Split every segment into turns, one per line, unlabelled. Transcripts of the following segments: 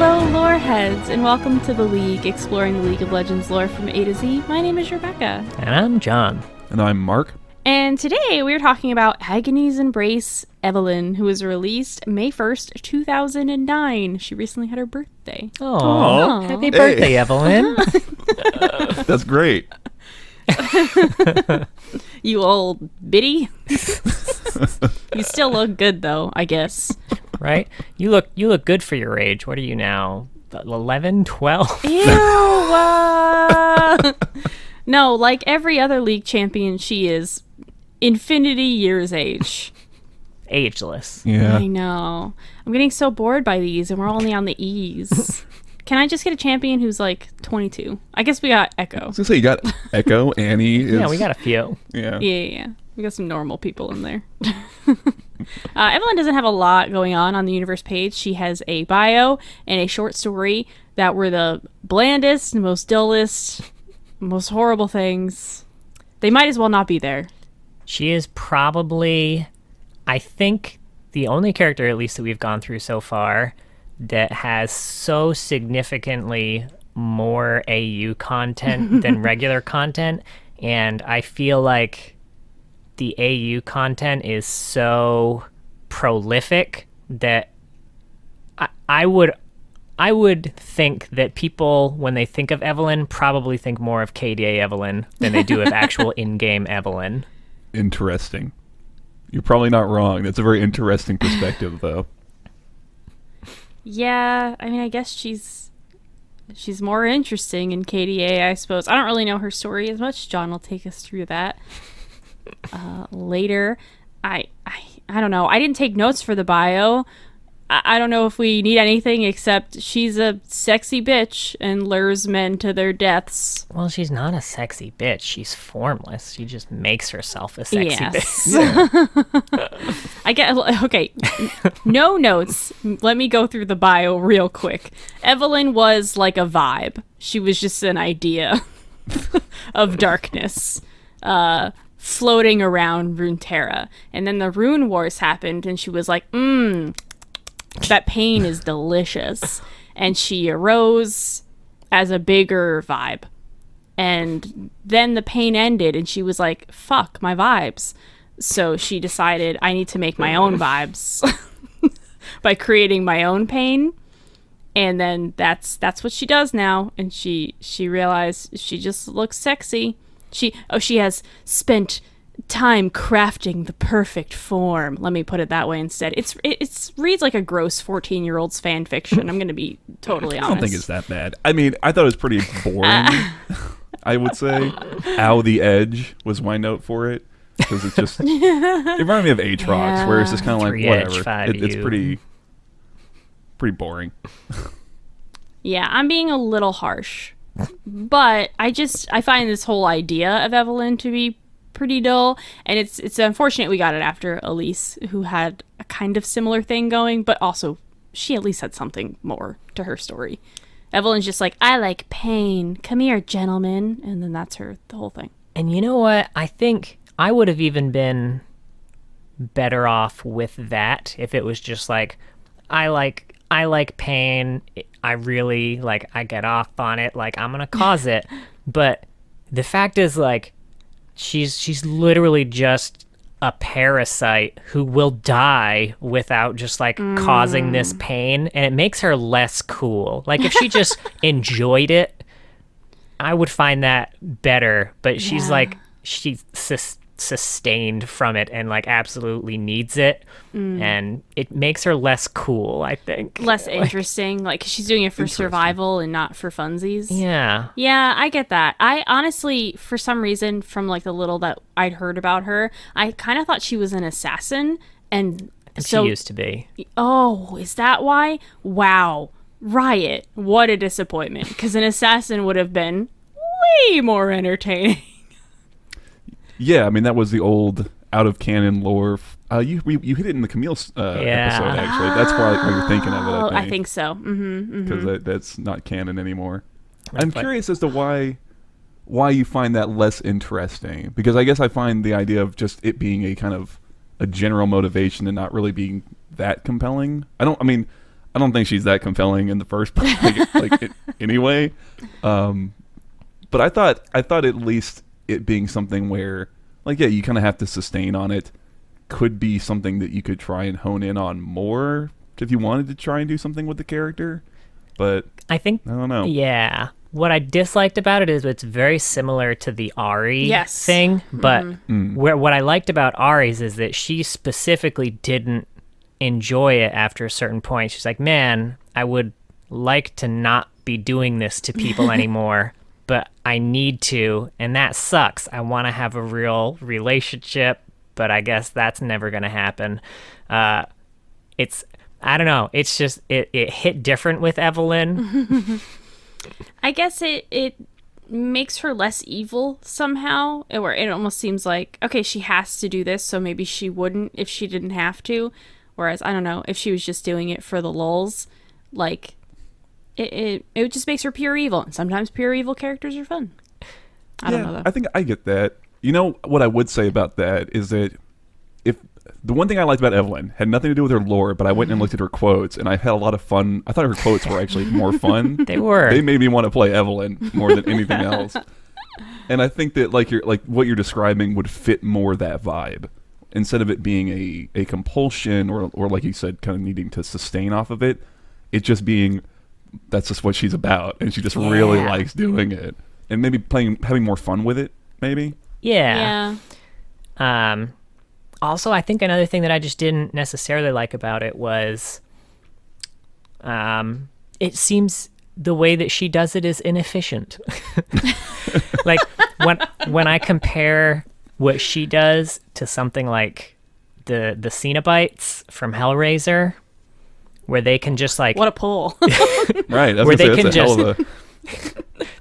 Hello, lore heads, and welcome to The League, exploring the League of Legends lore from A to Z. My name is Rebecca.
And I'm John.
And I'm Mark.
And today we're talking about Agony's Embrace Evelynn, who was released May 1st, 2009. She recently had her birthday.
Oh, happy birthday, Evelynn.
That's great.
You old biddy. You still look good, though, I guess.
Right? You look good for your age. What are you now? 11, 12?
Ew! No, like every other League champion, she is infinity years age.
Ageless.
Yeah.
I know. I'm getting so bored by these, and we're only on the E's. Can I just get a champion who's like 22? I guess we got Echo.
I was going to say, you got Echo, Annie.
Yeah, we got a few.
Yeah.
Yeah. We got some normal people in there. Evelynn doesn't have a lot going on the universe page. She has a bio and a short story that were the blandest, most dullest, most horrible things. They might as well not be there.
She is probably, I think, the only character, at least that we've gone through so far, that has so significantly more AU content than regular content. And I feel like the AU content is so prolific that I would think that people, when they think of Evelynn, probably think more of KDA Evelynn than they do of actual in-game Evelynn.
Interesting. You're probably not wrong. That's a very interesting perspective, though.
Yeah, I mean, I guess she's more interesting in KDA, I suppose. I don't really know her story as much. John will take us through that later. I don't know. I didn't take notes for the bio. I don't know if we need anything except she's a sexy bitch and lures men to their deaths.
Well, she's not a sexy bitch. She's formless. She just makes herself a sexy bitch.
Yeah. I get, okay, no notes. Let me go through the bio real quick. Evelynn was like a vibe. She was just an idea of darkness. Floating around Runeterra. And then the Rune Wars happened, and she was like, that pain is delicious. And she arose as a bigger vibe. And then the pain ended, and she was like, fuck my vibes. So she decided, I need to make my own vibes by creating my own pain. And then that's what she does now. And she realized she just looks sexy. She has spent time crafting the perfect form. Let me put it that way instead. It reads like a gross 14-year-old's fan fiction. I'm going to be totally honest.
I don't think it's that bad. I mean, I thought it was pretty boring, I would say. Ow, the Edge was my note for it. Because it's just... It reminded me of Aatrox, where it's just kind of like, whatever. It's pretty boring.
Yeah, I'm being a little harsh. But I find this whole idea of Evelynn to be pretty dull, and it's unfortunate we got it after Elise, who had a kind of similar thing going, but also she at least had something more to her story. Evelynn's just like, I like pain. Come here, gentlemen. And then that's the whole thing.
And you know what? I think I would have even been better off with that if it was just like, I like pain. I really, I get off on it. I'm going to cause it. But the fact is, she's literally just a parasite who will die without just, causing this pain. And it makes her less cool. If she just enjoyed it, I would find that better. But she's, she's sustained from it and absolutely needs it, and it makes her less cool, I think.
Less interesting, she's doing it for survival and not for funsies.
Yeah,
I get that. I honestly, for some reason, from the little that I'd heard about her, I kind of thought she was an assassin, and so
she used to be.
Oh, is that why? Wow. Riot, what a disappointment, because an assassin would have been way more entertaining.
Yeah, I mean, that was the old out-of-canon lore. You hit it in the Camille episode, actually. That's why you're thinking of it,
I think so.
Because that's not canon anymore. I'm curious as to why you find that less interesting. Because I guess I find the idea of just it being a kind of a general motivation and not really being that compelling. I don't think she's that compelling in the first place, anyway. But I thought at least it being something where, like, yeah, you kind of have to sustain on it, could be something that you could try and hone in on more if you wanted to try and do something with the character. But I don't know.
Yeah. What I disliked about it is it's very similar to the Ari thing, but what I liked about Ari's is that she specifically didn't enjoy it after a certain point. She's like, man, I would like to not be doing this to people anymore, but I need to, and that sucks. I want to have a real relationship, but I guess that's never going to happen. I don't know. It's just, it hit different with Evelynn.
I guess it makes her less evil somehow, where it almost seems like, okay, she has to do this, so maybe she wouldn't if she didn't have to. Whereas, I don't know, if she was just doing it for the lulz, like, it just makes her pure evil. And sometimes pure evil characters are fun. I don't know, though.
I think I get that. You know, what I would say about that is that if the one thing I liked about Evelynn had nothing to do with her lore, but I went and looked at her quotes, and I had a lot of fun. I thought her quotes were actually more fun.
They were.
They made me want to play Evelynn more than anything else. And I think that like what you're describing would fit more that vibe. Instead of it being a compulsion or like you said, kind of needing to sustain off of it, it just being that's just what she's about, and she just really likes doing it, and maybe having more fun with it, maybe.
Yeah. Also, I think another thing that I just didn't necessarily like about it was, it seems the way that she does it is inefficient. Like when I compare what she does to something like the Cenobites from Hellraiser, where they can just like...
What a pull.
Right.
Where they can just...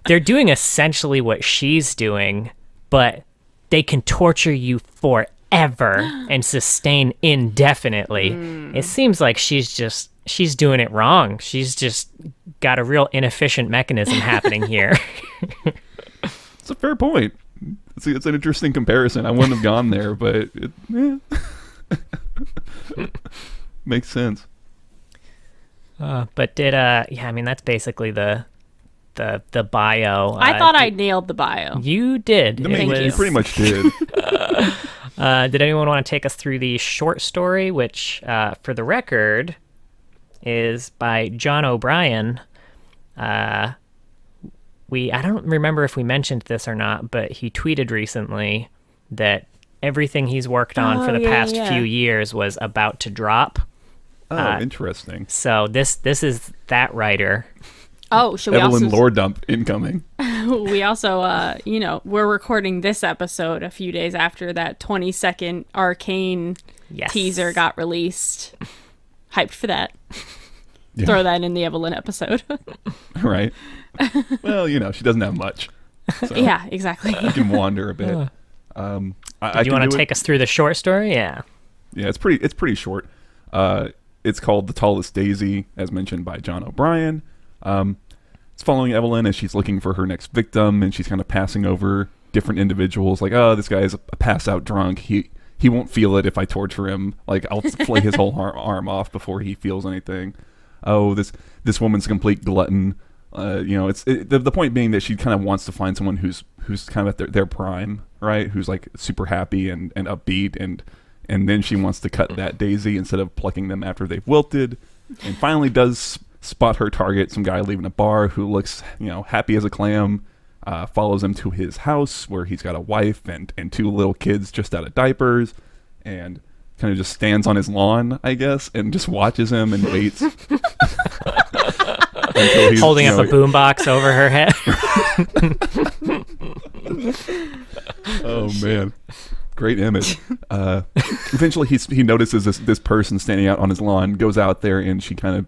They're doing essentially what she's doing, but they can torture you forever and sustain indefinitely. It seems like she's doing it wrong. She's just got a real inefficient mechanism happening here.
It's a fair point. It's an interesting comparison. I wouldn't have gone there, but makes sense.
But I mean, that's basically the bio.
I thought I nailed the bio.
You did.
I mean, you pretty much did.
Did anyone want to take us through the short story, which, for the record, is by John O'Brien? I don't remember if we mentioned this or not, but he tweeted recently that everything he's worked on for the past few years was about to drop.
Oh, interesting.
So this is that writer.
Oh, should we
Evelynn
also...
lore dump incoming.
We also, we're recording this episode a few days after that 20-second Arcane teaser got released. Hyped for that. Yeah. Throw that in the Evelynn episode.
Right. Well, she doesn't have much. So
yeah, exactly.
You can wander a bit.
Do you want to take us through the short story? Yeah.
Yeah, it's pretty short. It's called The Tallest Daisy, as mentioned by John O'Brien. It's following Evelynn as she's looking for her next victim, and she's kind of passing over different individuals. Like, oh, this guy is a pass-out drunk. He won't feel it if I torture him. Like, I'll flay his whole arm off before he feels anything. Oh, this woman's a complete glutton. The point being that she kind of wants to find someone who's kind of at their prime, right? Who's like super happy and upbeat, and then she wants to cut that daisy instead of plucking them after they've wilted, and finally does spot her target, some guy leaving a bar who looks, happy as a clam, follows him to his house where he's got a wife and two little kids just out of diapers, and kind of just stands on his lawn, I guess, and just watches him and waits. He's,
holding up a boombox over her head.
Oh, man. Great image. Eventually, he notices this person standing out on his lawn, goes out there, and she kind of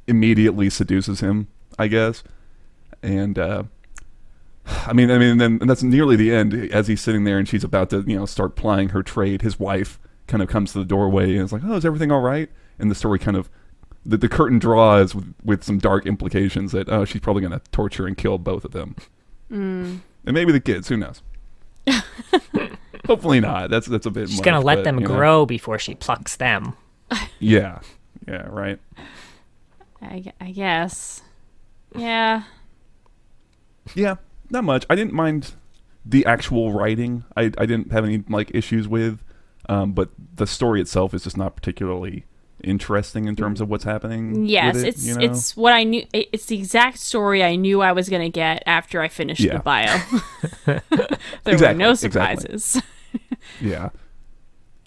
immediately seduces him, I guess. And then that's nearly the end. As he's sitting there and she's about to start plying her trade, his wife kind of comes to the doorway and is like, oh, is everything all right? And the story kind of the curtain draws with some dark implications that she's probably going to torture and kill both of them, and maybe the kids, who knows. Hopefully not. That's a bit
she's
much,
gonna let them grow before she plucks them.
Yeah, right.
I guess. Yeah.
Yeah, not much. I didn't mind the actual writing. I didn't have any like issues with, but the story itself is just not particularly interesting in terms of what's happening.
Yes,
with it,
it's
you know?
it's what I knew. It's the exact story I knew I was going to get after I finished the bio. There were no surprises.
Exactly. Yeah,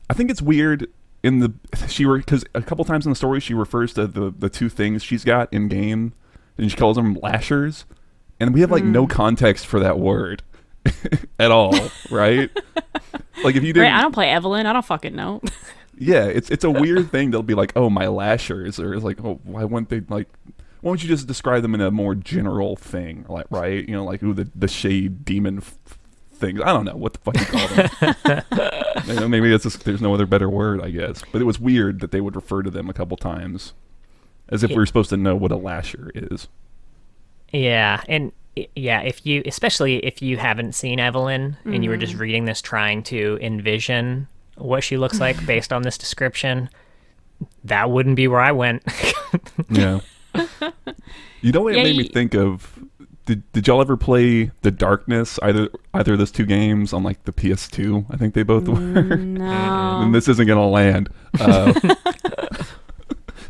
I think it's weird because a couple times in the story she refers to the two things she's got in game, and she calls them lashers, and we have like no context for that word at all, right? Like if you didn't,
right, I don't play Evelynn. I don't fucking know.
Yeah, it's a weird thing. They'll be like, "Oh, my lashers," or it's like, "Oh, why wouldn't they like? Why don't you just describe them in a more general thing, like right? You know, like the shade demon things. I don't know what the fuck you call them. You know, maybe it's just there's no other better word, I guess. But it was weird that they would refer to them a couple times, as if we were supposed to know what a lasher is.
Yeah, and especially if you haven't seen Evelynn and you were just reading this trying to envision what she looks like based on this description, that wouldn't be where I went.
Yeah. You know what it made me think of? Did y'all ever play The Darkness? Either of those two games on like the PS2? I think they both were.
No.
And this isn't gonna land.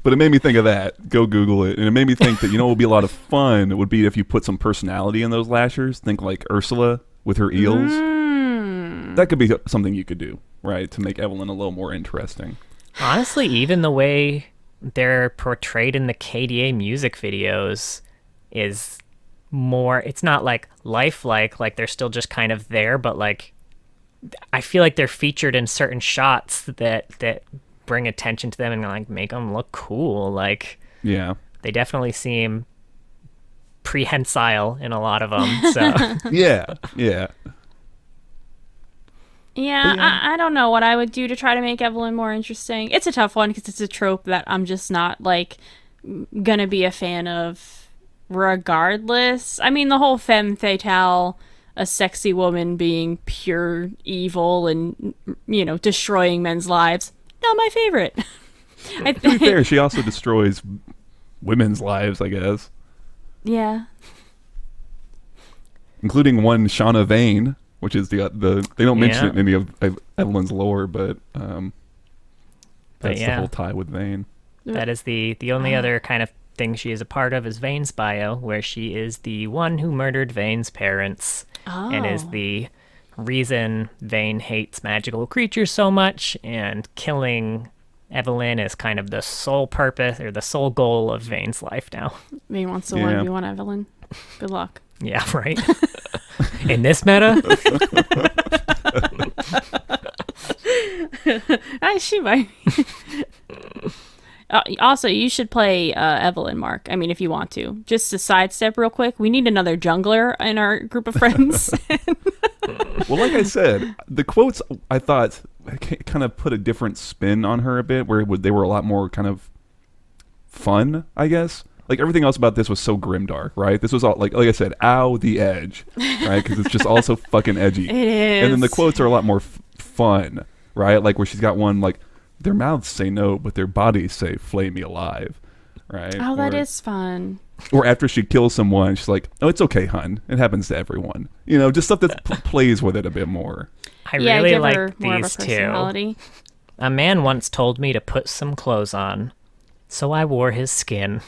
But it made me think of that. Go Google it. And it made me think that, you know, what would be a lot of fun? It would be if you put some personality in those lashers. Think like Ursula with her eels. That could be something you could do, right? To make Evelynn a little more interesting.
Honestly, even the way they're portrayed in the KDA music videos is more, it's not like lifelike, like they're still just kind of there, but like I feel like they're featured in certain shots that bring attention to them and like make them look cool. Like, yeah, they definitely seem prehensile in a lot of them. So
yeah.
Yeah, I don't know what I would do to try to make Evelynn more interesting. It's a tough one because it's a trope that I'm just not like gonna be a fan of regardless. I mean, the whole femme fatale, a sexy woman being pure evil and, you know, destroying men's lives, not my favorite.
To be fair, she also destroys women's lives, I guess.
Yeah.
Including one Shauna Vane, which is the they don't mention it in any of Evelynn's lore, but that's the whole tie with Vane.
That is the only other kind of thing she is a part of is Vane's bio, where she is the one who murdered Vane's parents and is the reason Vane hates magical creatures so much, and killing Evelynn is kind of the sole purpose or the sole goal of Vane's life now.
Vane wants to 1v1 Evelynn. Good luck.
Yeah, right. In this meta?
She might. Also, you should play Evelynn, Mark. I mean, if you want to. Just to sidestep real quick, we need another jungler in our group of friends.
Well, like I said, the quotes, I thought, kind of put a different spin on her a bit, where they were a lot more kind of fun, I guess. Like, everything else about this was so grimdark, right? This was all, like I said, ow, the edge, right? Because it's just all so fucking edgy.
It is.
And then the quotes are a lot more fun, right? Like, where she's got one, like, their mouths say no, but their bodies say flay me alive, right?
Oh, that is fun.
Or after she kills someone, she's like, oh, it's okay, hun. It happens to everyone. You know, just stuff that plays with it a bit more.
I really like these two. A man once told me to put some clothes on, so I wore his skin.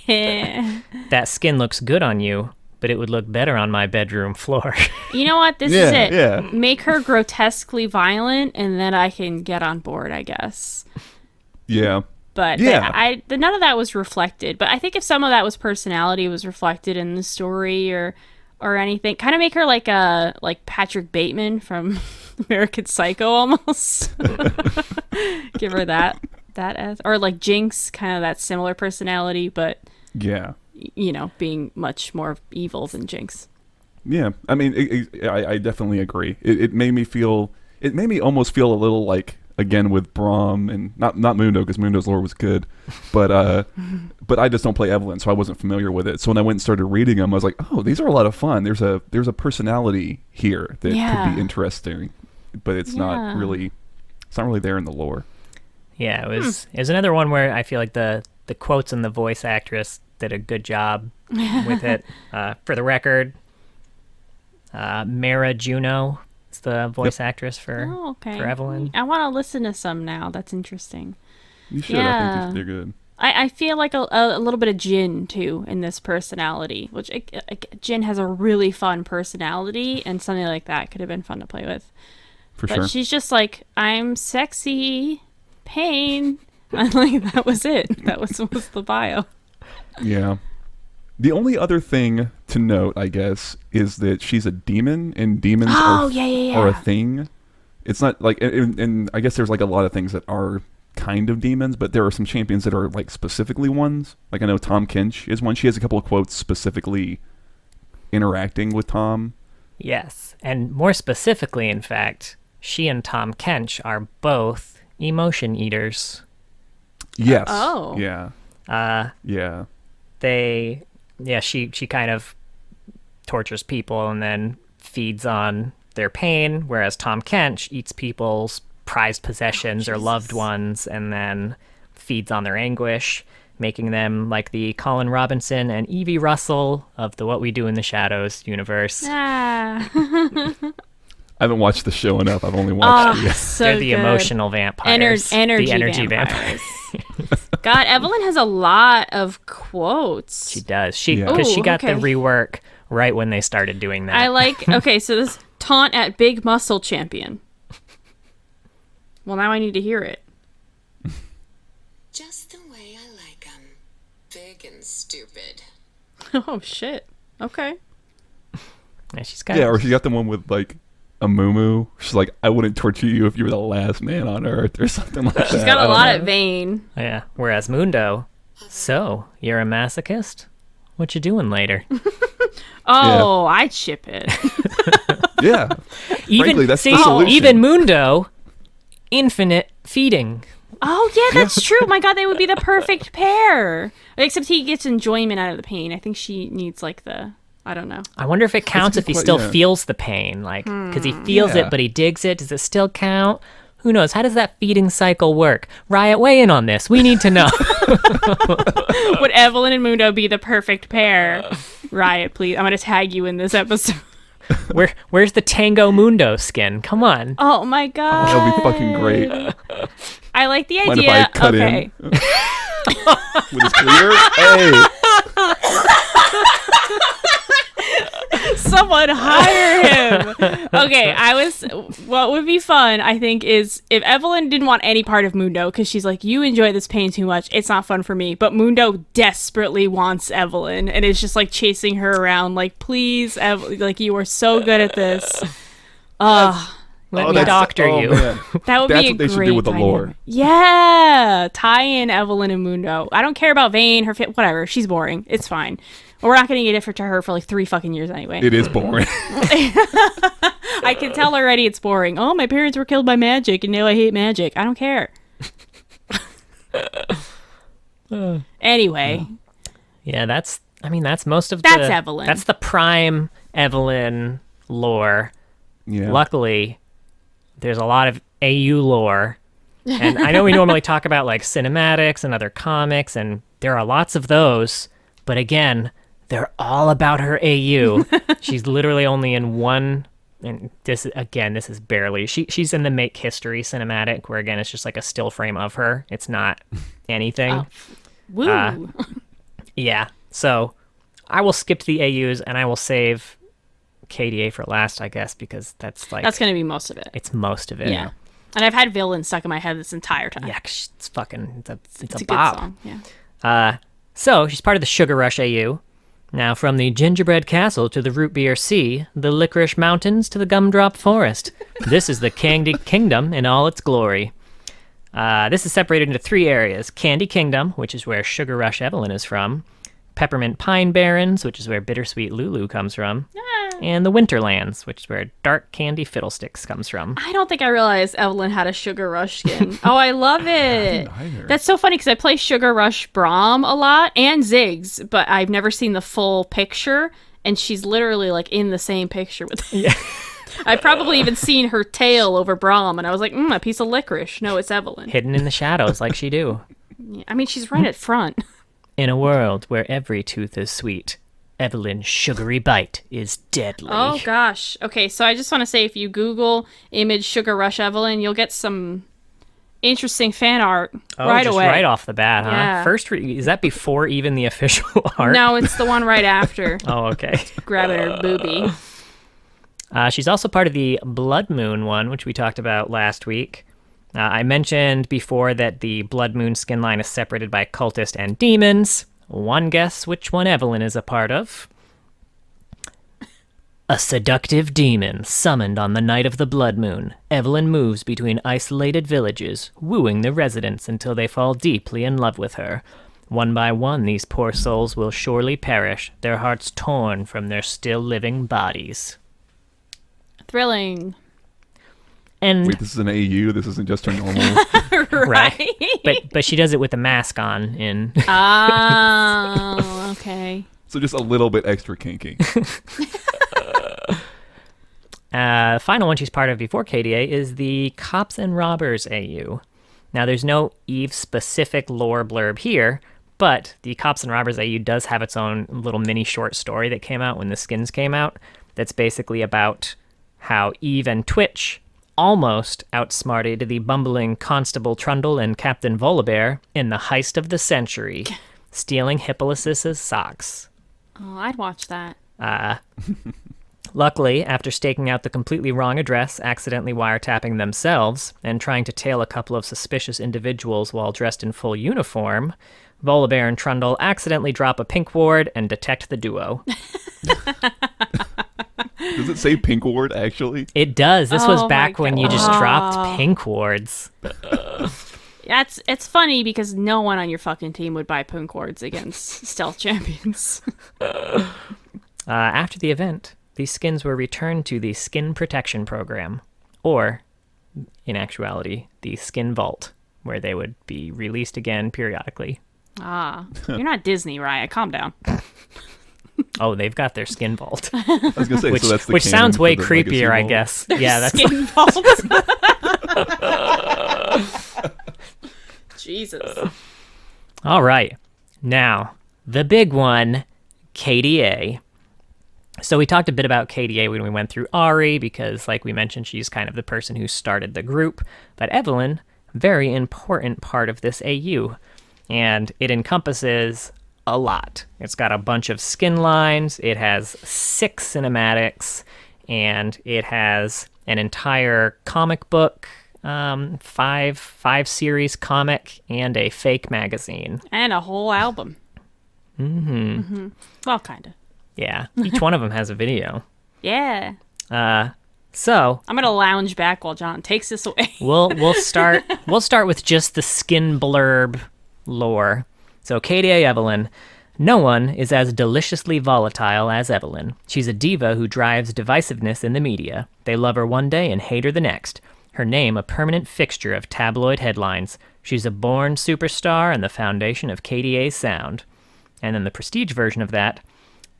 That skin looks good on you, but it would look better on my bedroom floor. You
know what? This is it. Yeah. Make her grotesquely violent, and then I can get on board, I guess.
Yeah.
But none of that was reflected. But I think if some of that was personality was reflected in the story or anything, kind of make her like Patrick Bateman from American Psycho almost. Give her that as, or like Jinx, kind of that similar personality, but you know, being much more evil than Jinx.
Yeah, I mean, I definitely agree. It made me almost feel a little like, again, with Braum, and not Mundo, because Mundo's lore was good, but I just don't play Evelynn, so I wasn't familiar with it. So when I went and started reading them, I was like, oh, these are a lot of fun. There's a personality here that could be interesting, but it's not really there in the lore.
Yeah, it was another one where I feel like the the quotes and the voice actress did a good job with it. For the record, Mara Juno is the voice actress for Evelynn.
I want to listen to some now. That's interesting.
You should. I think they're good.
I feel like a little bit of Jin, too, in this personality, which Jin has a really fun personality, and something like that could have been fun to play with. But she's just like, I'm sexy, pain. And like, that was it. That was the bio.
Yeah. The only other thing to note, I guess, is that she's a demon, and demons are a thing. It's not like, and I guess there's like a lot of things that are kind of demons, but there are some champions that are like specifically ones. Like I know Tom Kinch is one. She has a couple of quotes specifically interacting with Tom.
Yes, and more specifically, in fact, she and Tom Kench are both emotion eaters.
Yes.
Oh.
Yeah. Yeah.
She kind of tortures people and then feeds on their pain, whereas Tom Kench eats people's prized possessions or loved ones and then feeds on their anguish, making them like the Colin Robinson and Evie Russell of the What We Do in the Shadows universe.
Ah.
I haven't watched the show enough. I've only watched
so
they're the
good.
Emotional vampires.
Energy vampires. God, Evelynn has a lot of quotes.
She does. Because she got the rework right when they started doing that.
I like, so this taunt at Big Muscle Champion. Well, now I need to hear it.
Just the way I like 'em. Big and stupid.
Oh, shit. Okay.
Yeah, she's got
or she got the one with like a moo. She's like, I wouldn't torture you if you were the last man on earth or something like that.
She's got a lot at Vane.
Yeah. Whereas Mundo, so you're a masochist? What you doing later?
I'd ship it.
Yeah.
Frankly,
that's the solution.
Even Mundo, infinite feeding.
Oh, yeah, that's true. My God, they would be the perfect pair. Except he gets enjoyment out of the pain. I think she needs like I don't know.
I wonder if it counts if he still feels the pain, like, because he feels it, but he digs it. Does it still count? Who knows? How does that feeding cycle work? Riot, weigh in on this. We need to know.
Would Evelynn and Mundo be the perfect pair? Riot, please. I'm going to tag you in this episode.
Where's the Tango Mundo skin? Come on.
Oh, my God.
That would be fucking great.
I like the idea.
Mind if I cut in? With his clear? Hey.
Someone hire him. Okay, what would be fun, I think, is if Evelynn didn't want any part of Mundo, because she's like, you enjoy this pain too much, it's not fun for me, but Mundo desperately wants Evelynn, and is just like chasing her around, like, please, like, you are so good at this.
Let me doctor you.
Man.
That would
That's
be a
what they should
great
do with the
dynamic.
lore.
Yeah, tie in Evelynn and Mundo. I don't care about Vane, whatever. She's boring. It's fine. We're not going to get it to her for like 3 fucking years anyway.
It is boring.
I can tell already it's boring. Oh, my parents were killed by magic and now I hate magic. I don't care. Anyway.
Yeah, that's most of
That's Evelynn.
That's the prime Evelynn lore.
Yeah.
Luckily, there's a lot of AU lore. And I know we normally talk about like cinematics and other comics, and there are lots of those. But again, they're all about her AU. She's literally only in one. And this is barely. She's in the Make History cinematic, where again it's just like a still frame of her. It's not anything.
Oh. Woo.
Yeah. So I will skip the AUs and I will save KDA for last, I guess, because that's going
to be most of it.
It's most of it.
Yeah. And I've had Villain stuck in my head this entire time.
Yeah, it's fucking. It's a
bop.
Good
song. Yeah.
So she's part of the Sugar Rush AU. Now, from the Gingerbread Castle to the Root Beer Sea, the Licorice Mountains to the Gumdrop Forest, this is the Candy Kingdom in all its glory. This is separated into 3 areas. Candy Kingdom, which is where Sugar Rush Evelynn is from. Peppermint Pine Barrens, which is where Bittersweet Lulu comes from. And the Winterlands, which is where Dark Candy Fiddlesticks comes from.
I don't think I realized Evelynn had a Sugar Rush skin. Oh, I love it. That's so funny because I play Sugar Rush Braum a lot and Ziggs, but I've never seen the full picture, and she's literally like in the same picture with him. Yeah. I've probably even seen her tail over Braum, and I was like, a piece of licorice. No, it's Evelynn.
Hidden in the shadows like she do.
Yeah, I mean, she's right at front.
In a world where every tooth is sweet, Evelynn's sugary bite is deadly.
Oh, gosh. Okay, so I just want to say, if you Google image Sugar Rush Evelynn, you'll get some interesting fan art right away.
Right off the bat, huh?
Yeah.
First, is that before even the official art?
No, it's the one right after.
Oh, okay.
Grabbing her boobie.
She's also part of the Blood Moon one, which we talked about last week. I mentioned before that the Blood Moon skin line is separated by cultist and demons. One guess which one Evelynn is a part of. A seductive demon summoned on the night of the blood moon. Evelynn moves between isolated villages, wooing the residents until they fall deeply in love with her. One by one, these poor souls will surely perish, their hearts torn from their still living bodies.
Thrilling.
And
Wait, this is an AU? This isn't just her normal...
Right?
but she does it with a mask on in
Oh, okay.
So just a little bit extra kinky.
Final one she's part of before KDA is the Cops and Robbers AU. Now, there's no Eve-specific lore blurb here, but the Cops and Robbers AU does have its own little mini short story that came out when the skins came out that's basically about how Eve and Twitch almost outsmarted the bumbling Constable Trundle and Captain Volibear in the heist of the century, stealing Hippolytus's socks.
Oh, I'd watch that.
Luckily, after staking out the completely wrong address, accidentally wiretapping themselves, and trying to tail a couple of suspicious individuals while dressed in full uniform, Volibear and Trundle accidentally drop a pink ward and detect the duo.
Does it say pink ward, actually?
It does. This was
Oh
back
my
when you just
God.
dropped pink wards.
It's funny because no one on your fucking team would buy punk wards against stealth champions.
After the event, these skins were returned to the Skin Protection Program, or, in actuality, the Skin Vault, where they would be released again periodically.
You're not Disney, Riot. Calm down.
Oh, they've got their Skin Vault,
I was going to say,
which,
so that's the
which
canon
sounds
for
way
the Legacy
creepier, I
Vault.
guess. Yeah, that's
Skin vault. Jesus.
all right. Now, the big one, KDA. So we talked a bit about KDA when we went through Ari, because like we mentioned, she's kind of the person who started the group. But Evelynn, very important part of this AU. And it encompasses a lot. It's got a bunch of skin lines, it has 6 cinematics, and it has an entire comic book, 5 series comic, and a fake magazine.
And a whole album. Mm-hmm. Well, kind of.
Yeah, each one of them has a video.
Yeah.
So
I'm gonna lounge back while John takes this away.
we'll start with just the skin blurb lore. So KDA Evelynn, no one is as deliciously volatile as Evelynn. She's a diva who drives divisiveness in the media. They love her one day and hate her the next. Her name a permanent fixture of tabloid headlines. She's a born superstar and the foundation of KDA's sound. And then the prestige version of that.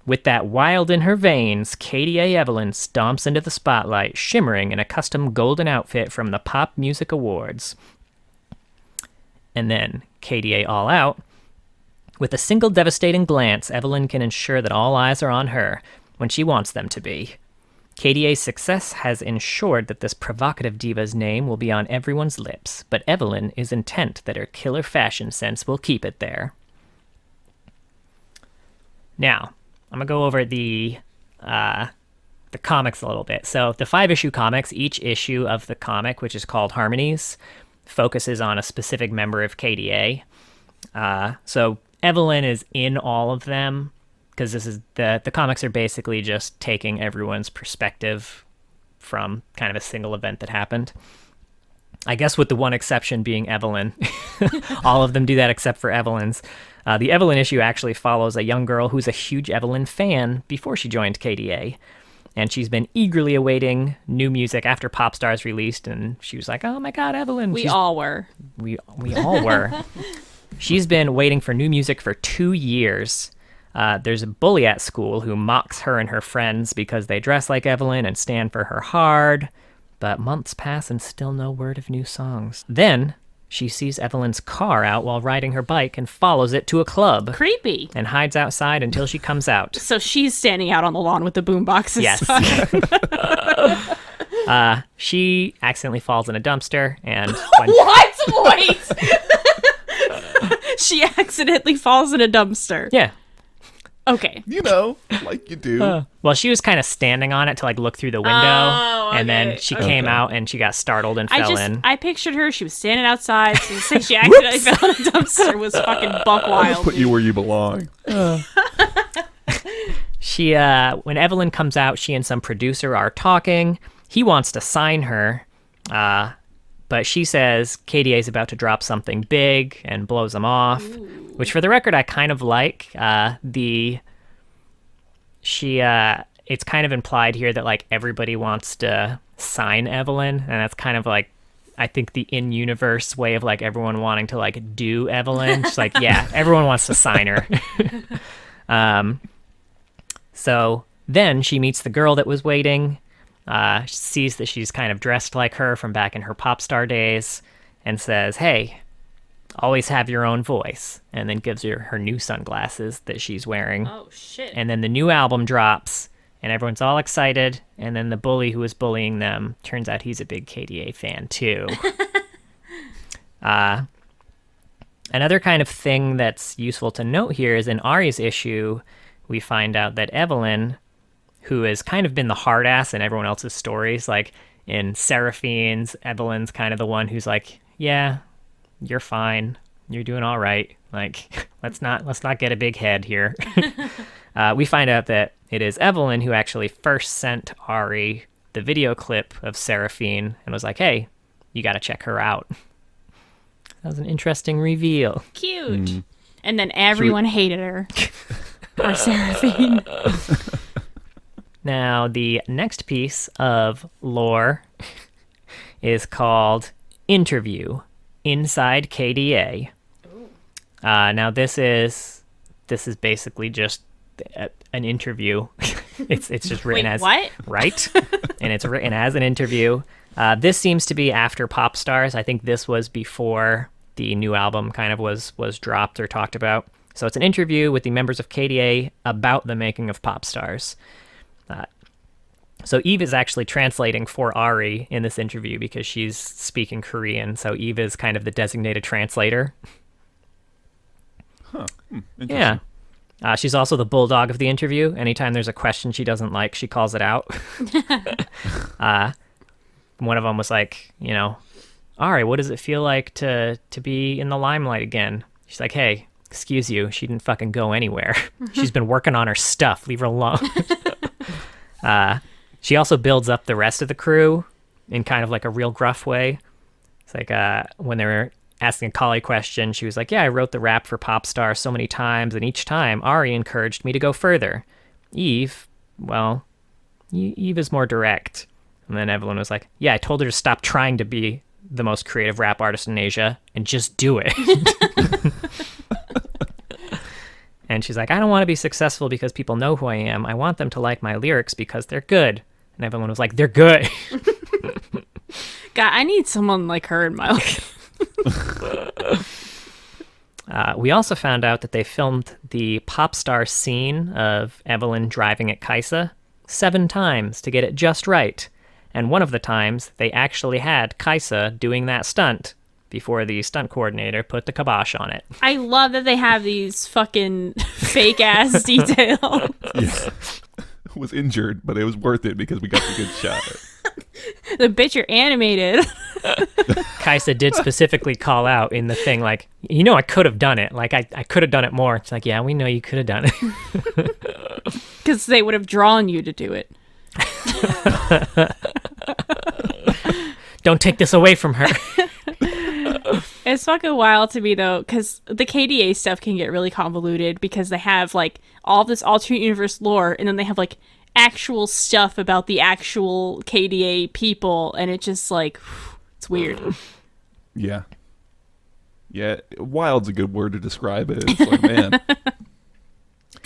With that wild in her veins, KDA Evelynn stomps into the spotlight, shimmering in a custom golden outfit from the Pop Music Awards. And then KDA All Out. With a single devastating glance, Evelynn can ensure that all eyes are on her when she wants them to be. KDA's success has ensured that this provocative diva's name will be on everyone's lips, but Evelynn is intent that her killer fashion sense will keep it there. Now, I'm going to go over the comics a little bit. So the 5-issue comics, each issue of the comic, which is called Harmonies, focuses on a specific member of KDA. So Evelynn is in all of them, because this is the comics are basically just taking everyone's perspective from kind of a single event that happened. I guess with the one exception being Evelynn. All of them do that except for Evelyn's. The Evelynn issue actually follows a young girl who's a huge Evelynn fan before she joined KDA. And she's been eagerly awaiting new music after Popstars released, and she was like, oh my god, Evelynn.
We all were.
We all were. She's been waiting for new music for 2 years. There's a bully at school who mocks her and her friends because they dress like Evelynn and stand for her hard. But months pass and still no word of new songs. Then, she sees Evelynn's car out while riding her bike and follows it to a club.
Creepy.
And hides outside until she comes out.
So she's standing out on the lawn with the boomboxes.
Yes. She accidentally falls in a dumpster and...
What? Wait! She accidentally falls in a dumpster.
Yeah.
Okay.
You know, like you do.
Well, she was kind of standing on it to like look through the window, and then she came out and she got startled and fell in.
I pictured her. She was standing outside. So to say she accidentally fell in a dumpster was fucking buck wild.
Put you where you belong.
She, when Evelynn comes out, she and some producer are talking. He wants to sign her, but she says KDA's about to drop something big and blows him off. Ooh. Which, for the record, I kind of like. It's kind of implied here that like everybody wants to sign Evelynn, and that's kind of like, I think, the in-universe way of like everyone wanting to like do Evelynn. She's like, yeah, everyone wants to sign her. So then she meets the girl that was waiting. Sees that she's kind of dressed like her from back in her pop star days, and says, "Hey, always have your own voice," and then gives her new sunglasses that she's wearing.
Oh, shit.
And then the new album drops, and everyone's all excited, and then the bully who was bullying them, turns out he's a big KDA fan, too. Another kind of thing that's useful to note here is in Ari's issue, we find out that Evelynn, who has kind of been the hard ass in everyone else's stories, like in Seraphine's, Evelyn's kind of the one who's like, yeah, you're fine. You're doing all right. Like, let's not get a big head here. We find out that it is Evelynn who actually first sent Ari the video clip of Seraphine and was like, hey, you got to check her out. That was an interesting reveal.
Cute. Mm. And then everyone hated her. Or Seraphine.
Now, the next piece of lore is called Interview Inside KDA. Now, this is basically just an interview. It's just written as
what?
Right, and it's written as an interview. This seems to be after Pop Stars. I think this was before the new album kind of was dropped or talked about. So it's an interview with the members of KDA about the making of Pop Stars. So Eve is actually translating for Ari in this interview because she's speaking Korean. So Eve is kind of the designated translator.
Huh.
Yeah. She's also the bulldog of the interview. Anytime there's a question she doesn't like, she calls it out. One of them was like, Ari, what does it feel like to be in the limelight again? She's like, hey, excuse you, she didn't fucking go anywhere. She's been working on her stuff. Leave her alone. She also builds up the rest of the crew in kind of like a real gruff way. It's like when they were asking a Kali question, she was like, yeah, I wrote the rap for Pop Star so many times, and each time Ari encouraged me to go further. Eve, well, Eve is more direct. And then Evelynn was like, yeah, I told her to stop trying to be the most creative rap artist in Asia and just do it. And she's like, I don't want to be successful because people know who I am. I want them to like my lyrics because they're good. And Evelynn was like, they're good.
God, I need someone like her in my life.
We also found out that they filmed the pop star scene of Evelynn driving at Kaisa 7 times to get it just right. And one of the times, they actually had Kaisa doing that stunt before the stunt coordinator put the kibosh on it.
I love that they have these fucking fake-ass details.
Yeah. Was injured, but it was worth it because we got the good shot.
The bitch, you're animated.
Kaisa did specifically call out in the thing, like, I could have done it. Like, I could have done it more. It's like, yeah, we know you could have done it.
Because they would have drawn you to do it.
Don't take this away from her.
It's fucking wild to me, though, because the KDA stuff can get really convoluted because they have, like, all this alternate universe lore, and then they have, like, actual stuff about the actual KDA people, and it just, like, it's weird.
Yeah. Yeah, wild's a good word to describe it. It's like, man,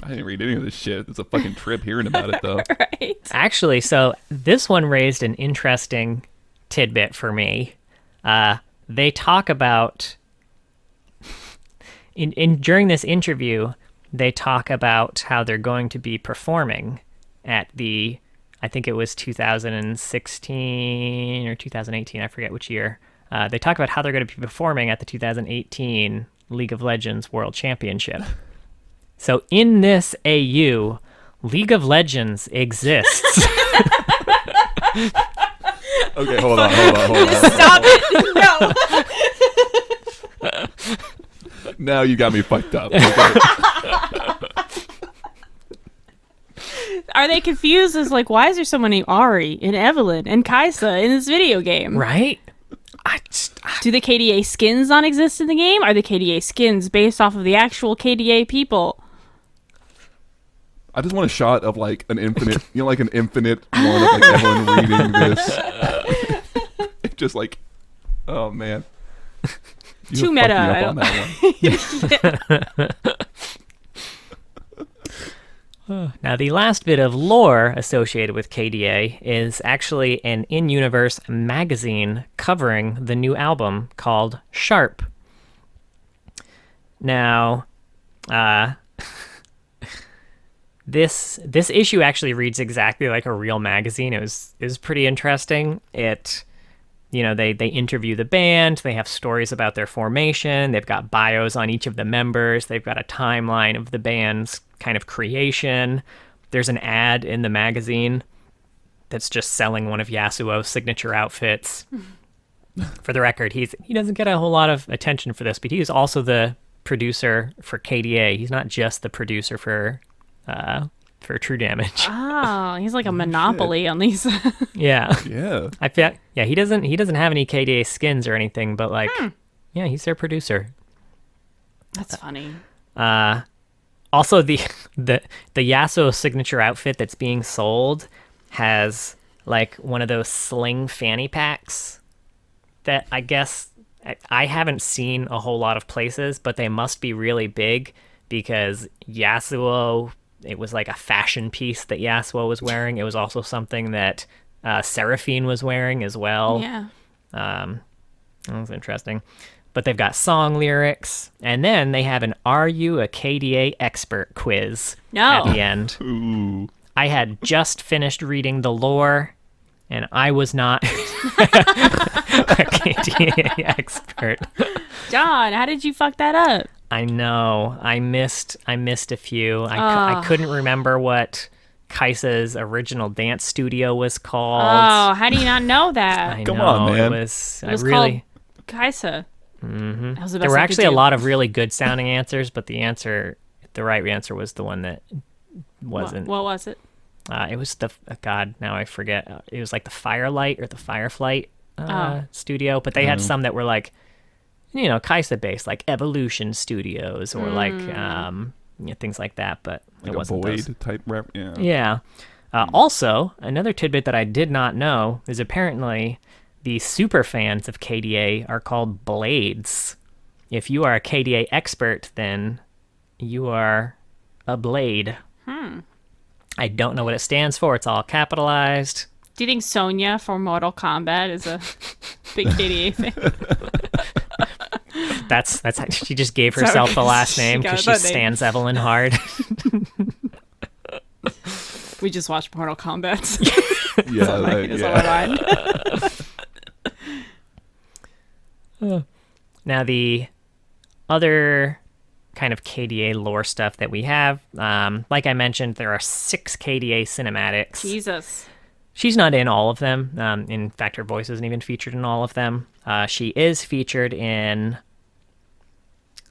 I didn't read any of this shit. It's a fucking trip hearing about it, though.
Right.
Actually, so this one raised an interesting tidbit for me. they talk about during this interview, they talk about how they're going to be performing at the, I think it was 2016 or 2018, I forget which year. They talk about how they're going to be performing at the 2018 League of Legends World Championship. So in this AU, League of Legends exists.
Okay, hold on.
Stop it! No.
Now you got me fucked up. Okay.
Are they confused as like, why is there so many Ari and Evelynn and Kaisa in this video game?
Right?
Do the KDA skins not exist in the game? Are the KDA skins based off of the actual KDA people?
I just want a shot of like an infinite, like an infinite one of like Evelynn reading this. Just like, oh man. You
Too
fucked
meta.
me up on that one.
Now, the last bit of lore associated with KDA is actually an in-universe magazine covering the new album called Sharp. Now, this issue actually reads exactly like a real magazine. It was pretty interesting. They interview the band, they have stories about their formation, they've got bios on each of the members, they've got a timeline of the band's kind of creation. There's an ad in the magazine that's just selling one of Yasuo's signature outfits. For the record, he doesn't get a whole lot of attention for this, but he is also the producer for KDA. He's not just the producer for True Damage.
Oh, he's like a monopoly on these.
Yeah.
Yeah.
He doesn't have any KDA skins or anything, but like, yeah, he's their producer.
That's funny.
Also, the Yasuo signature outfit that's being sold has like one of those sling fanny packs that I guess I haven't seen a whole lot of places, but they must be really big because Yasuo, it was like a fashion piece that Yasuo was wearing. It was also something that Seraphine was wearing as well.
Yeah.
That was interesting. But they've got song lyrics, and then they have an Are You a KDA Expert quiz at the end.
Ooh.
I had just finished reading the lore, and I was not a KDA expert.
John, how did you fuck that up?
I know. I missed a few. I couldn't remember what Kaisa's original dance studio was called.
Oh, how do you not know that?
Come on, man.
It was called Kaisa.
Mm-hmm.
That was the best
There were
I could
actually a
do.
lot of really good sounding answers, but the right answer was the one that wasn't.
What was it?
It was God, now I forget. It was like the Firelight or the Fireflight studio, but they had some that were like, Kaisa based, like Evolution Studios or like things like that, but
Like
it
a
wasn't
Void
those.
type rep. Yeah.
Yeah. Also, another tidbit that I did not know is apparently the super fans of KDA are called Blades. If you are a KDA expert, then you are a Blade. I don't know what it stands for. It's all capitalized.
Do you think Sonya from Mortal Kombat is a big KDA fan?
That's how she just gave herself the last name because she stands Evelynn hard.
We just watched Mortal Kombat.
Yeah.
It's on my mind.
Now, the other kind of KDA lore stuff that we have, like I mentioned, there are 6 KDA cinematics.
Jesus.
She's not in all of them. In fact, her voice isn't even featured in all of them. She is featured in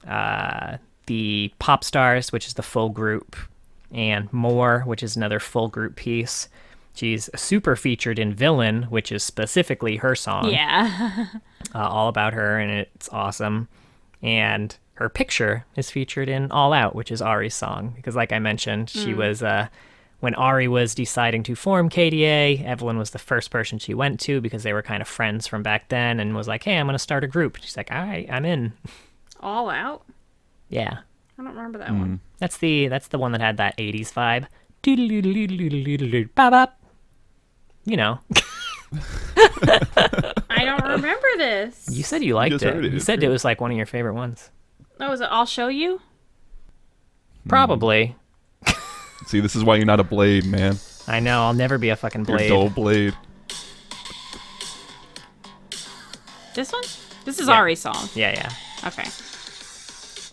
the Pop Stars, which is the full group, and More, which is another full group piece. She's super featured in Villain, which is specifically her song.
Yeah.
All about her, and it's awesome. And her picture is featured in All Out, which is Ari's song. Because like I mentioned, she was, when Ari was deciding to form KDA, Evelynn was the first person she went to because they were kind of friends from back then and was like, hey, I'm going to start a group. She's like, all right, I'm in.
All Out?
Yeah.
I don't remember that one.
That's the one that had that 80s vibe. Doodle-doodle-doodle-doodle-doodle-doodle, bop-bop. You know.
I I don't remember this.
You said you liked
just
it.
heard it.
You said it was like one of your favorite ones.
Oh, was it I'll Show You?
Probably.
See, this is why you're not a Blade, man.
I know. I'll never be a fucking Blade.
You're dull Blade.
This one? This is
Yeah.
Ari's song.
Yeah.
Okay.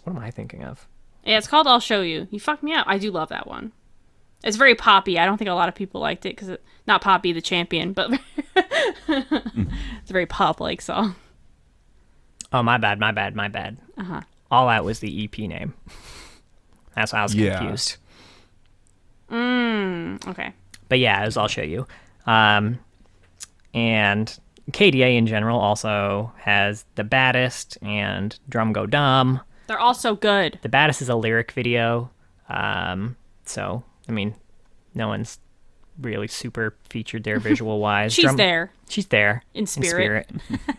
What am I thinking of?
Yeah, it's called I'll Show You. You fucked me up. I do love that one. It's very poppy. I don't think a lot of people liked it because not Poppy the champion, but it's a very pop-like song.
Oh, my bad.
Uh-huh.
All Out was the EP name. That's why I was confused.
Okay.
But yeah, it was I'll Show You. And KDA in general also has The Baddest and Drum Go Dumb.
They're all so good.
The Baddest is a lyric video. So, I mean, no one's really super featured there visual-wise.
She's there.
She's there.
In spirit.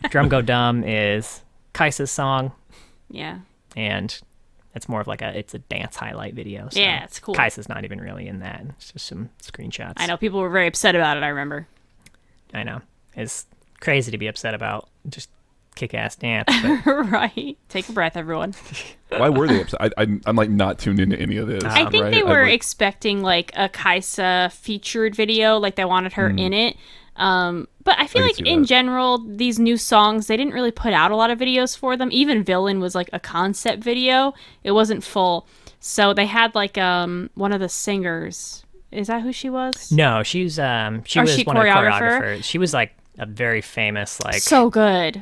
Drum Go Dumb is Kaisa's song,
Yeah.
and it's more of like it's a dance highlight video. So
Yeah, it's cool.
Kaisa's not even really in that. It's just some screenshots.
I know people were very upset about it, I remember.
I know. It's crazy to be upset about just kick-ass dance. But
Right. Take a breath, everyone.
Why were they upset? I'm like not tuned into any of this.
I think
right?
they were
I'm, like,
expecting like a Kaisa featured video, like they wanted her in it. But I feel
I
like
can see
in
that.
general, these new songs, they didn't really put out a lot of videos for them. Even Villain was like a concept video. It wasn't full. So they had like one of the singers. Is that who she was?
no, she was one of the choreographers. She was like a very famous like
So good.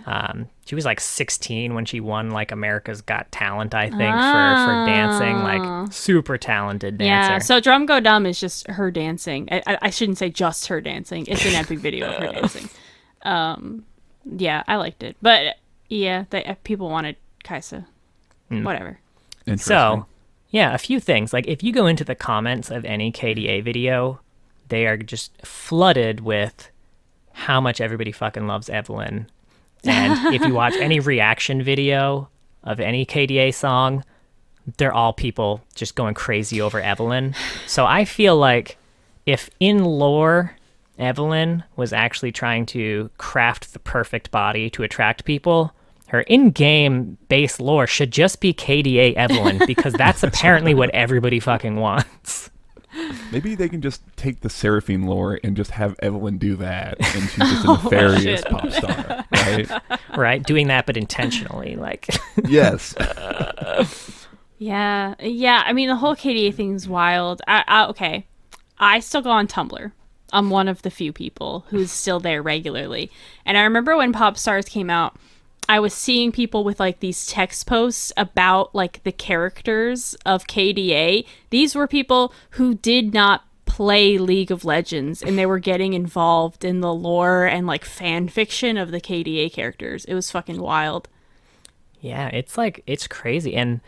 she was like 16 when she won like America's Got Talent, I think, for dancing. Like super talented dancer.
Yeah, so Drum Go Dumb is just her dancing. I shouldn't say just her dancing. It's an epic video of her dancing. Yeah, I liked it. But yeah, people wanted Kaisa. Whatever.
interesting.
So, yeah, a few things. Like if you go into the comments of any KDA video, they are just flooded with how much everybody fucking loves Evelynn. And if you watch any reaction video of any KDA song, they're all people just going crazy over Evelynn. So I feel like if in lore, Evelynn was actually trying to craft the perfect body to attract people, her in-game base lore should just be KDA Evelynn, because that's apparently what everybody fucking wants.
Maybe they can just take the Seraphine lore and just have Evelynn do that, and she's just a nefarious
shit.
pop star, right?
Right? Doing that, but intentionally. Like,
Yes.
Yeah. I mean, the whole KDA thing's wild. Okay. I still go on Tumblr. I'm one of the few people who's still there regularly. And I remember when Pop Stars came out, I was seeing people with like these text posts about like the characters of KDA. These were people who did not play League of Legends, and they were getting involved in the lore and like fan fiction of the KDA characters. It was fucking wild.
yeah, it's like, it's crazy. And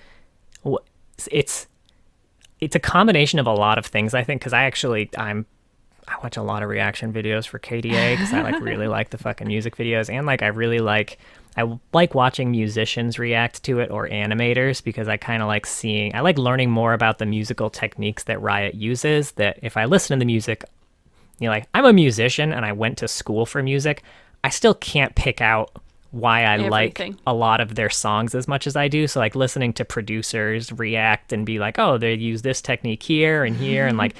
it's a combination of a lot of things, I think, because I watch a lot of reaction videos for KDA because I like really like the fucking music videos, and like I like watching musicians react to it, or animators, because I kind of like I like learning more about the musical techniques that Riot uses, that if I listen to the music, like I'm a musician and I went to school for music, I still can't pick out why I like
Everything.
a lot of their songs as much as I do. So like listening to producers react and be like, oh, they use this technique here and here, and like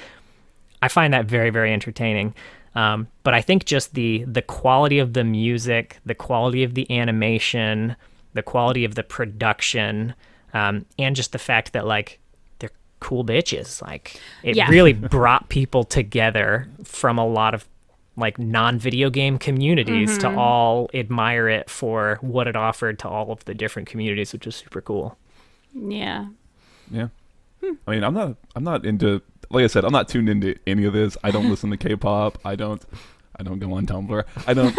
I find that very, very entertaining. But I think just the quality of the music, the quality of the animation, the quality of the production, and just the fact that like they're cool bitches, like it
Yeah.
really brought people together from a lot of like non-video game communities to all admire it for what it offered to all of the different communities, which is super cool.
Yeah.
Yeah. I mean, I'm not into, like I said, I'm not tuned into any of this. I don't listen to K-pop. I don't go on Tumblr. I don't.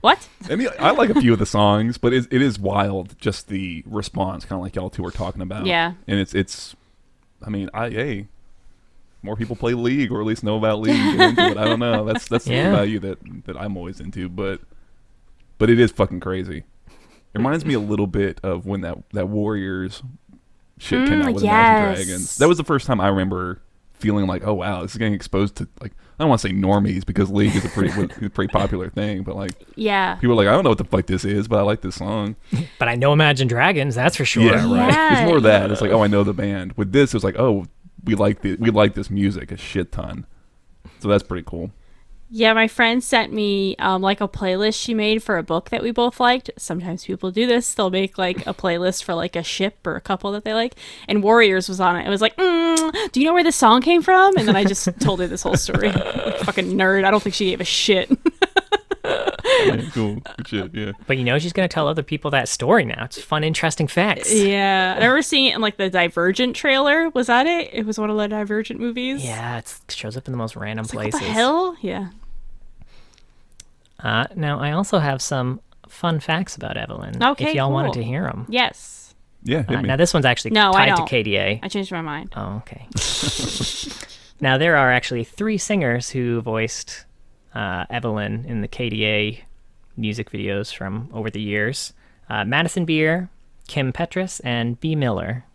What?
I like a few of the songs, but it is wild, just the response, kind of like y'all two were talking about.
Yeah.
And it's. I mean, hey, more people play League, or at least know about League. Get into it. I don't know. That's the
Yeah.
value that I'm always into, but it is fucking crazy. It reminds me a little bit of when that Warriors shit came out with
yes.
Imagine Dragons. That was the first time I remember feeling like, oh wow, this is getting exposed to like, I don't want to say normies because League is a pretty popular thing, but like
Yeah.
people are like, I don't know what the fuck this is, but I like this song.
But I know Imagine Dragons, that's for sure.
Yeah, right.
Yeah.
It's more that. It's like, oh, I know the band. With this, it's like, oh, we like this music a shit ton. So that's pretty cool.
Yeah, my friend sent me like a playlist she made for a book that we both liked. Sometimes people do this. They'll make like a playlist for like a ship or a couple that they like. And Warriors was on it. It was like, do you know where this song came from? And then I just told her this whole story. Like, fucking nerd. I don't think she gave a shit.
Yeah, cool. Good shit, yeah.
But she's going to tell other people that story now. It's fun, interesting facts.
Yeah. I remember seeing it in like the Divergent trailer. Was that it? It was one of the Divergent movies.
Yeah, it shows up in the most random places.
What the hell? Yeah.
Now, I also have some fun facts about Evelynn.
Okay,
if y'all
cool.
wanted to hear them.
Yes.
Yeah, hit me.
Now, this one's actually tied to KDA.
I changed my mind.
Oh, okay. Now, there are actually 3 singers who voiced Evelynn in the KDA music videos from over the years. Madison Beer, Kim Petras, and B. Miller.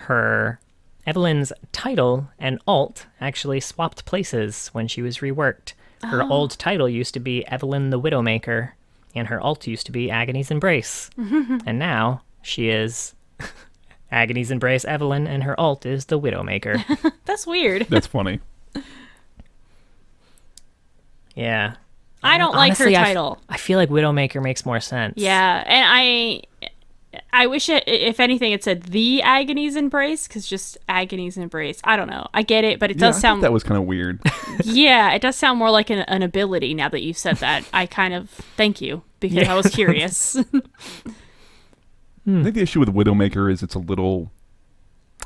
Evelyn's title and alt actually swapped places when she was reworked. Her old title used to be Evelynn the Widowmaker, and her alt used to be Agony's Embrace. And now she is Agony's Embrace Evelynn, and her alt is the Widowmaker.
That's weird.
That's funny.
Yeah.
I don't
Honestly,
like her title.
I feel like Widowmaker makes more sense.
Yeah, and I wish it, if anything, it said the Agony's Embrace, because just Agony's Embrace. I don't know. I get it, but it does sound...
that was kind of weird.
Yeah, it does sound more like an ability now that you've said that. I kind of... Thank you, because I was curious.
I think the issue with Widowmaker is it's a little...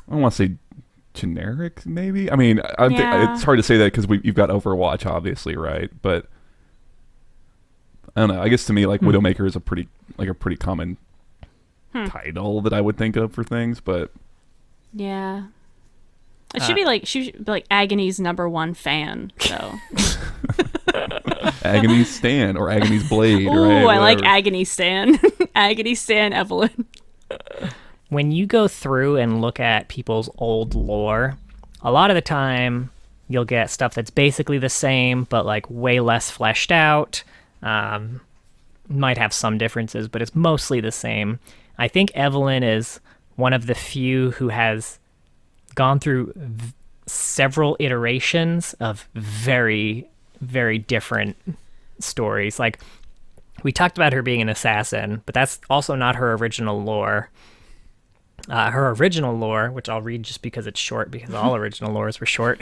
I don't want to say generic, maybe? I mean, it's hard to say that because you've got Overwatch, obviously, right? But... I don't know. I guess to me, like, Widowmaker is a pretty common... title that I would think of for things, but
yeah, it should be like Agony's #1 fan. So
Agony's Stan or Agony's Blade.
Ooh,
right?
I like Agony Stan. Agony Stan Evelynn.
When you go through and look at people's old lore, a lot of the time you'll get stuff that's basically the same, but like way less fleshed out. Might have some differences, but it's mostly the same. I think Evelynn is one of the few who has gone through several iterations of very, very different stories. Like, we talked about her being an assassin, but that's also not her original lore. Her original lore, which I'll read just because it's short, because all original lores were short.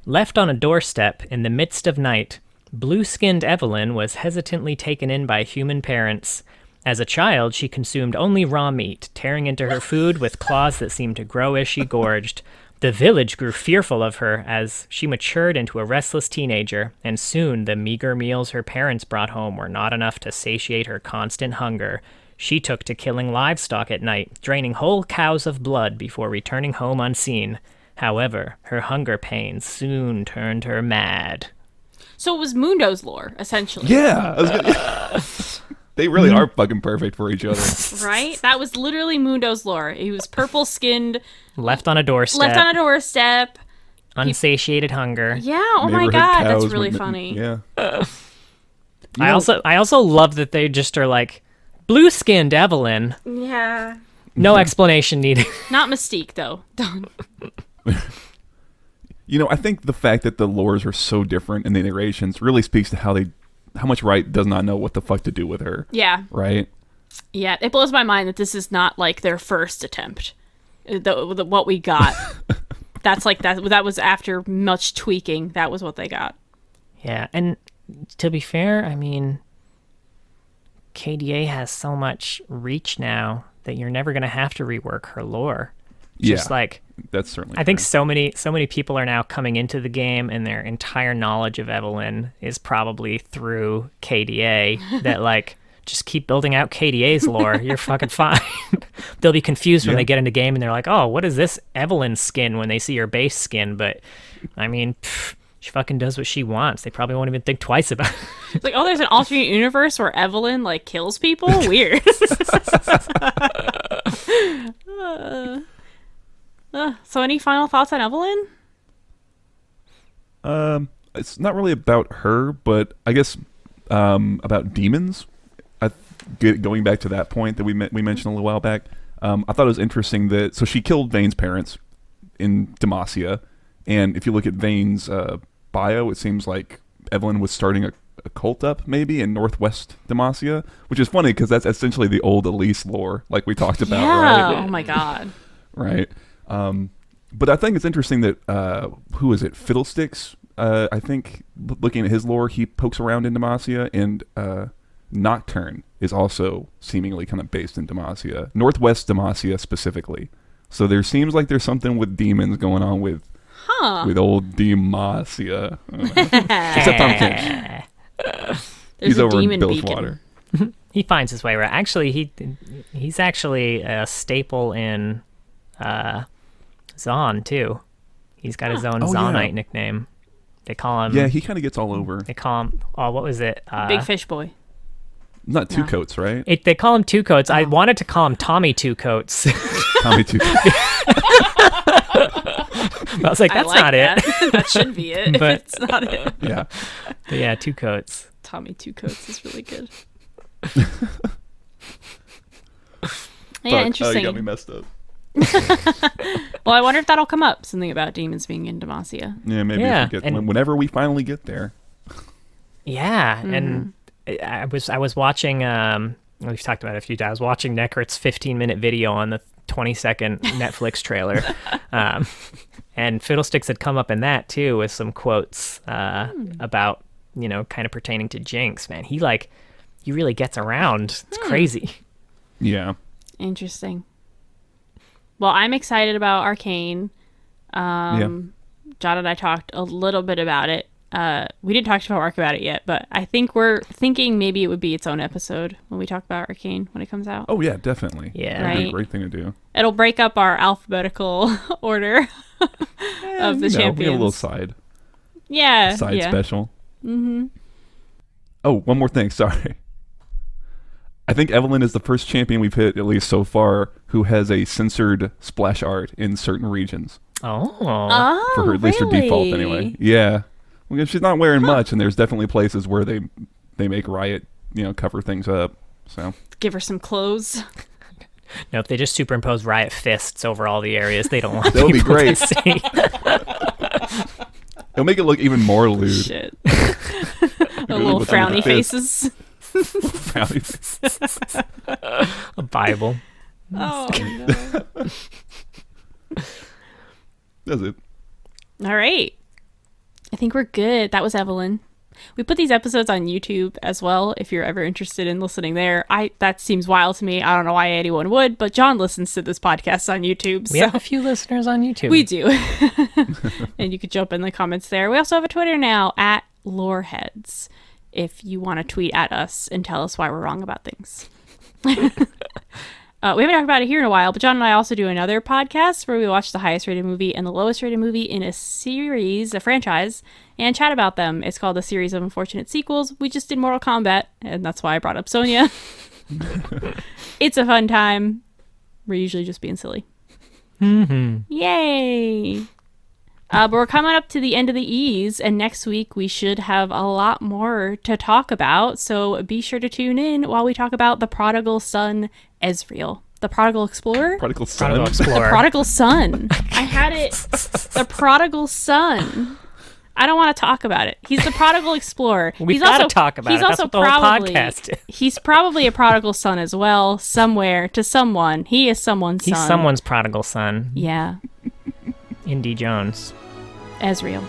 Left on a doorstep in the midst of night, blue-skinned Evelynn was hesitantly taken in by human parents. As a child, she consumed only raw meat, tearing into her food with claws that seemed to grow as she gorged. The village grew fearful of her as she matured into a restless teenager, and soon the meager meals her parents brought home were not enough to satiate her constant hunger. She took to killing livestock at night, draining whole cows of blood before returning home unseen. However, her hunger pains soon turned her mad.
So it was Mundo's lore, essentially.
Yeah. They really are fucking perfect for each other.
Right? That was literally Mundo's lore. He was purple-skinned.
Left on a doorstep. Unsatiated hunger.
Yeah, oh my god, that's really funny.
Yeah.
I also love that they just are like, blue-skinned Evelynn.
Yeah.
No explanation needed.
Not Mystique, though.
I think the fact that the lores are so different in the iterations really speaks to how much Riot does not know what the fuck to do with her.
Yeah.
Right?
Yeah, it blows my mind that this is not like their first attempt. What we got. That's like that was after much tweaking. That was what they got.
Yeah, and to be fair, I mean, KDA has so much reach now that you're never going to have to rework her lore. Just like,
that's certainly
I think so many people are now coming into the game and their entire knowledge of Evelynn is probably through KDA. That like, just keep building out KDA's lore. You're fucking fine. They'll be confused when they get into game and they're like, oh, what is this Evelynn skin when they see her base skin? But I mean, she fucking does what she wants. They probably won't even think twice about it.
It's like, oh, there's an alternate universe where Evelynn like kills people? Weird. So any final thoughts on Evelynn?
It's not really about her, but I guess about demons. Going back to that point that we mentioned a little while back, I thought it was interesting that she killed Vane's parents in Demacia, and if you look at Vane's bio, it seems like Evelynn was starting a cult up maybe in Northwest Demacia, which is funny because that's essentially the old Elise lore, like we talked about.
Yeah.
Right?
Oh my god.
Right. But I think it's interesting that who is it? Fiddlesticks. I think looking at his lore, he pokes around in Demacia, and Nocturne is also seemingly kind of based in Demacia, Northwest Demacia specifically. So there seems like there's something with demons going on with old Demacia. Except Tom Finch. He's over in Billswater.
He finds his way around. Actually, he's actually a staple in Zon too. He's got his own Zonite nickname. They call him.
Yeah, he kind of gets all over.
They call him. Oh, what was it?
Big Fish Boy.
Not Two Coats, right?
They call him Two Coats. I wanted to call him Tommy Two Coats.
Tommy Two Coats.
I was like, that's not
that.
it.
That should be it.
But
it's not it.
Yeah.
But yeah, Two Coats.
Tommy Two Coats is really good. Interesting.
You got me messed up.
Well, I wonder if that'll come up. Something about demons being in Demacia.
Yeah, maybe whenever we finally get there.
Yeah, and I was watching. We've talked about it a few times. Watching Necrit's 15-minute video on the 20-second Netflix trailer, and Fiddlesticks had come up in that too with some quotes about kind of pertaining to Jinx. Man, he really gets around. It's crazy.
Yeah.
Interesting. Well, I'm excited about Arcane. John and I talked a little bit about it. We didn't talk to Mark about it yet, but I think we're thinking maybe it would be its own episode when we talk about Arcane when it comes out.
Oh yeah, definitely.
Yeah,
that'd be a great thing to do.
It'll break up our alphabetical order of the champions.
We have a little side
Yeah.
special. Mm-hmm. Oh, one more thing. Sorry. I think Evelynn is the first champion we've hit, at least so far, who has a censored splash art in certain regions.
Oh,
for her, at least her default anyway. Yeah. Well, she's not wearing much, and there's definitely places where they make Riot, cover things up. So
give her some clothes.
Nope, they just superimpose Riot fists over all the areas they don't want
that would be
people
great.
to see.
It'll make it look even more lewd.
Shit. The little frowny faces.
Frowny faces.
A Bible.
Oh no.
That's it.
All right. I think we're good. That was Evelynn. We put these episodes on YouTube as well, if you're ever interested in listening there. That seems wild to me. I don't know why anyone would, but John listens to this podcast on YouTube.
We have a few listeners on YouTube.
We do. And you could jump in the comments there. We also have a Twitter now, @Loreheads, if you want to tweet at us and tell us why we're wrong about things. We haven't talked about it here in a while, but John and I also do another podcast where we watch the highest rated movie and the lowest rated movie in a series, a franchise, and chat about them. It's called A Series of Unfortunate Sequels. We just did Mortal Kombat, and that's why I brought up Sonya. It's a fun time. We're usually just being silly.
Mm-hmm.
Yay! But we're coming up to the end of the E's, and next week we should have a lot more to talk about. So be sure to tune in while we talk about the prodigal son, Ezreal. The prodigal explorer?
Prodigal son.
Prodigal explorer.
The prodigal son. I had it. The prodigal son. I don't want to talk about it. He's the prodigal explorer.
We've got to talk about it. That's what the whole podcast is.
He's probably a prodigal son as well, somewhere, to someone. He is someone's son.
He's someone's prodigal son.
Yeah.
Indy Jones.
Ezreal.